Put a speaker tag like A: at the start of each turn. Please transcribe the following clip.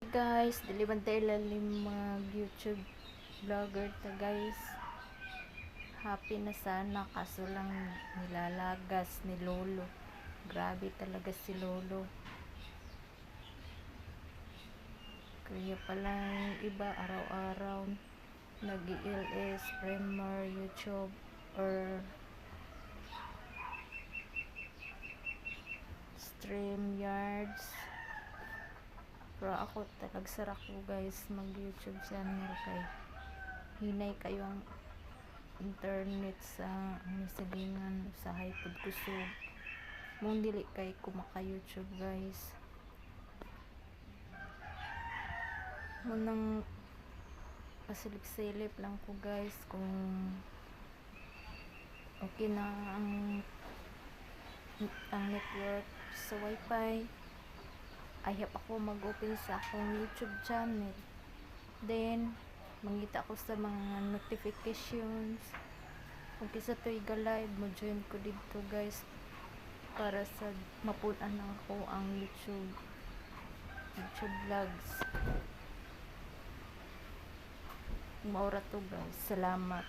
A: Guys, dili man tayo lalim mag YouTube vlogger ta guys. Happy na sana kaso lang nilalagas ni Lolo. Grabe talaga si Lolo. Kaya pala yung iba araw-araw nag-ILS, Premier, YouTube or StreamYards. Pero ako talagsara ko guys mag YouTube channel kay hinay kayo ang internet sa silingan sa hipod kusog mong dili kay kumaka YouTube guys. Munang pasilip-silip lang ko guys kung okay na ang network sa wifi. Ayap ako mag-open sa akong YouTube channel. Then, mangita ko sa mga notifications. Kung kisa to'y ga-live, mo-join ko dito guys. Para sa mapunan ako ang YouTube vlogs. Maura to guys. Salamat.